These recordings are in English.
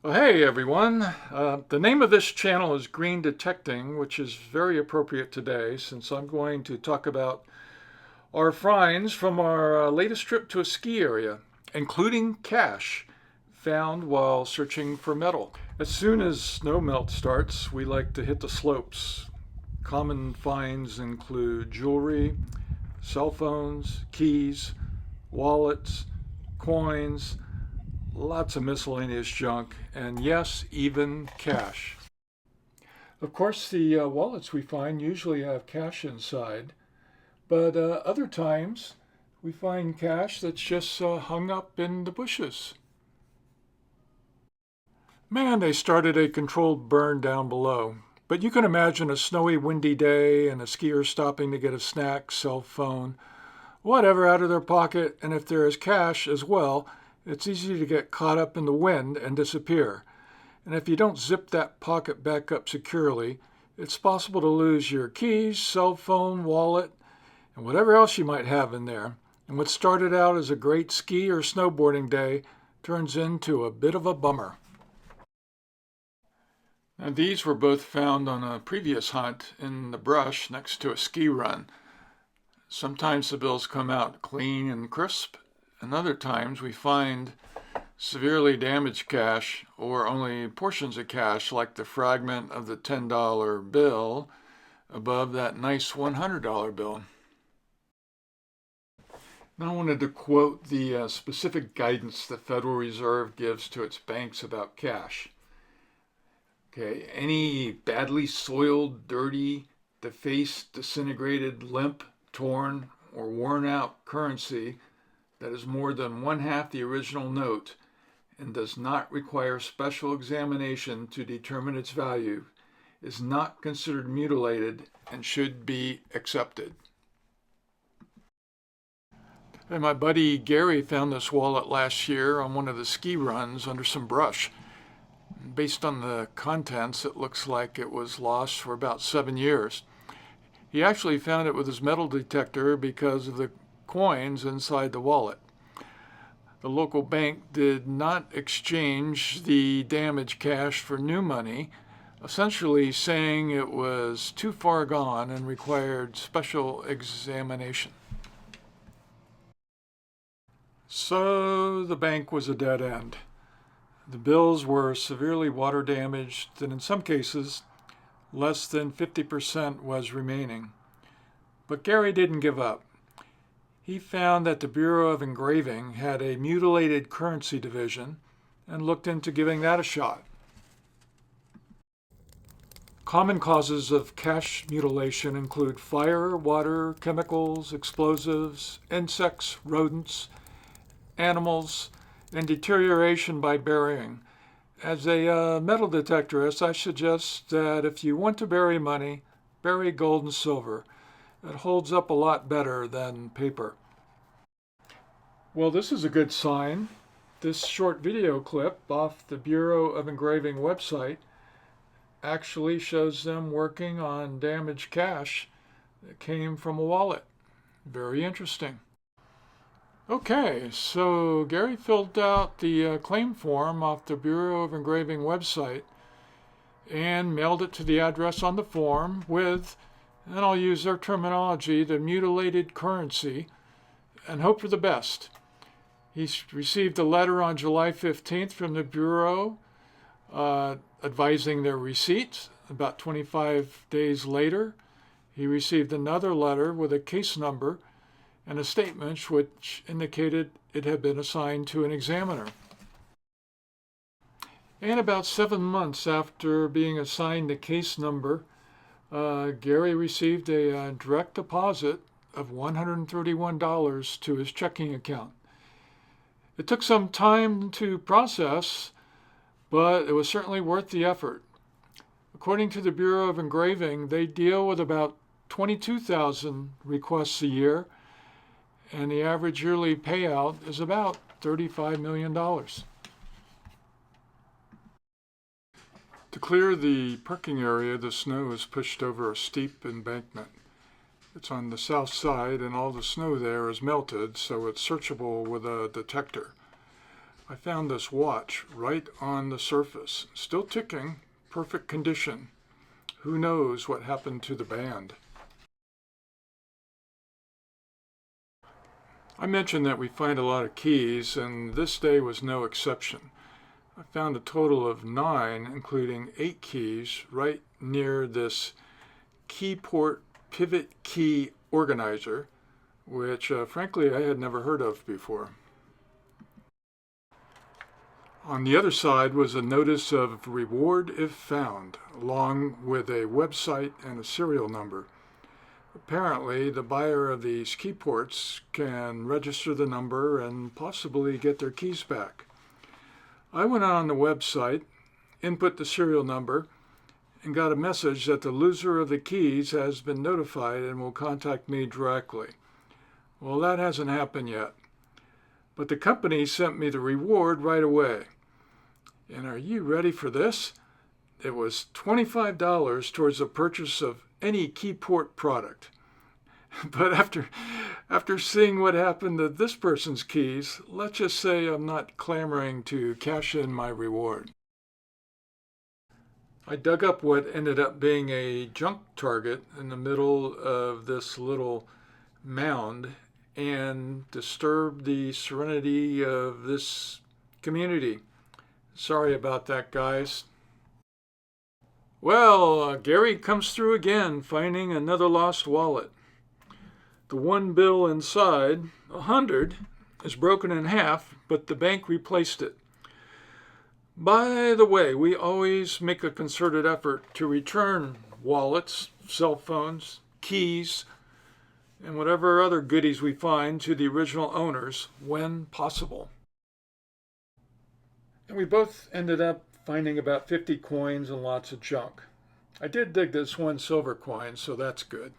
Well, hey everyone. The name of this channel is Green Detecting, which is very appropriate today since I'm going to talk about our finds from our latest trip to a ski area, including cash found while searching for metal. As soon as snow melt starts, we like to hit the slopes. Common finds include jewelry, cell phones, keys, wallets, coins, lots of miscellaneous junk, and yes, even cash. Of course, the wallets we find usually have cash inside, but other times we find cash that's just hung up in the bushes. Man, they started a controlled burn down below. But you can imagine a snowy, windy day and a skier stopping to get a snack, cell phone, whatever out of their pocket, and if there is cash as well, it's easy to get caught up in the wind and disappear. And if you don't zip that pocket back up securely, it's possible to lose your keys, cell phone, wallet, and whatever else you might have in there. And what started out as a great ski or snowboarding day turns into a bit of a bummer. Now, these were both found on a previous hunt in the brush next to a ski run. Sometimes the bills come out clean and crisp, and other times we find severely damaged cash or only portions of cash, like the fragment of the $10 bill above that nice $100 bill. Now I wanted to quote the specific guidance the Federal Reserve gives to its banks about cash. Okay, any badly soiled, dirty, defaced, disintegrated, limp, torn, or worn out currency that is more than one half the original note and does not require special examination to determine its value is not considered mutilated and should be accepted. And my buddy Gary found this wallet last year on one of the ski runs under some brush. Based on the contents, it looks like it was lost for about 7 years. He actually found it with his metal detector because of the coins inside the wallet. The local bank did not exchange the damaged cash for new money, essentially saying it was too far gone and required special examination. So the bank was a dead end. The bills were severely water damaged, and in some cases, less than 50% was remaining. But Gary didn't give up. He found that the Bureau of Engraving had a mutilated currency division and looked into giving that a shot. Common causes of cash mutilation include fire, water, chemicals, explosives, insects, rodents, animals, and deterioration by burying. As a metal detectorist, I suggest that if you want to bury money, bury gold and silver. It holds up a lot better than paper. Well, this is a good sign. This short video clip off the Bureau of Engraving website actually shows them working on damaged cash that came from a wallet. Very interesting. Okay, so Gary filled out the claim form off the Bureau of Engraving website and mailed it to the address on the form with, and I'll use their terminology, the mutilated currency, and hope for the best. He received a letter on July 15th from the Bureau advising their receipt. About 25 days later, he received another letter with a case number and a statement which indicated it had been assigned to an examiner. And about 7 months after being assigned the case number, Gary received a direct deposit of $131 to his checking account. It took some time to process, but it was certainly worth the effort. According to the Bureau of Engraving, they deal with about 22,000 requests a year, and the average yearly payout is about $35 million. To clear the parking area, the snow is pushed over a steep embankment. It's on the south side, and all the snow there is melted, so it's searchable with a detector. I found this watch right on the surface, still ticking, perfect condition. Who knows what happened to the band? I mentioned that we find a lot of keys, and this day was no exception. I found a total of 9, including 8 keys, right near this keyport pivot key organizer, which frankly I had never heard of before. On the other side was a notice of reward if found, along with a website and a serial number. Apparently, the buyer of these keyports can register the number and possibly get their keys back. I went on the website, input the serial number, and got a message that the loser of the keys has been notified and will contact me directly. Well, that hasn't happened yet, but the company sent me the reward right away. And are you ready for this? It was $25 towards the purchase of any keyport product. But after seeing what happened to this person's keys, let's just say I'm not clamoring to cash in my reward. I dug up what ended up being a junk target in the middle of this little mound and disturbed the serenity of this community. Sorry about that, guys. Well, Gary comes through again, finding another lost wallet. The one bill inside, 100, is broken in half, but the bank replaced it. By the way, we always make a concerted effort to return wallets, cell phones, keys, and whatever other goodies we find to the original owners when possible. And we both ended up finding about 50 coins and lots of junk. I did dig this one silver coin, so that's good.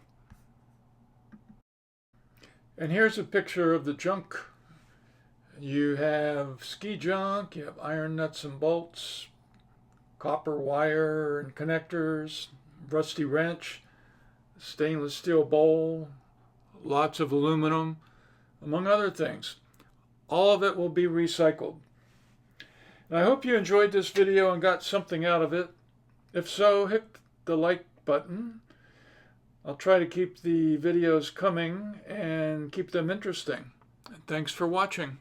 And here's a picture of the junk. You have ski junk, you have iron nuts and bolts, copper wire and connectors, rusty wrench, stainless steel bowl, lots of aluminum, among other things. All of it will be recycled. And I hope you enjoyed this video and got something out of it. If so, hit the like button. I'll try to keep the videos coming and keep them interesting. And thanks for watching.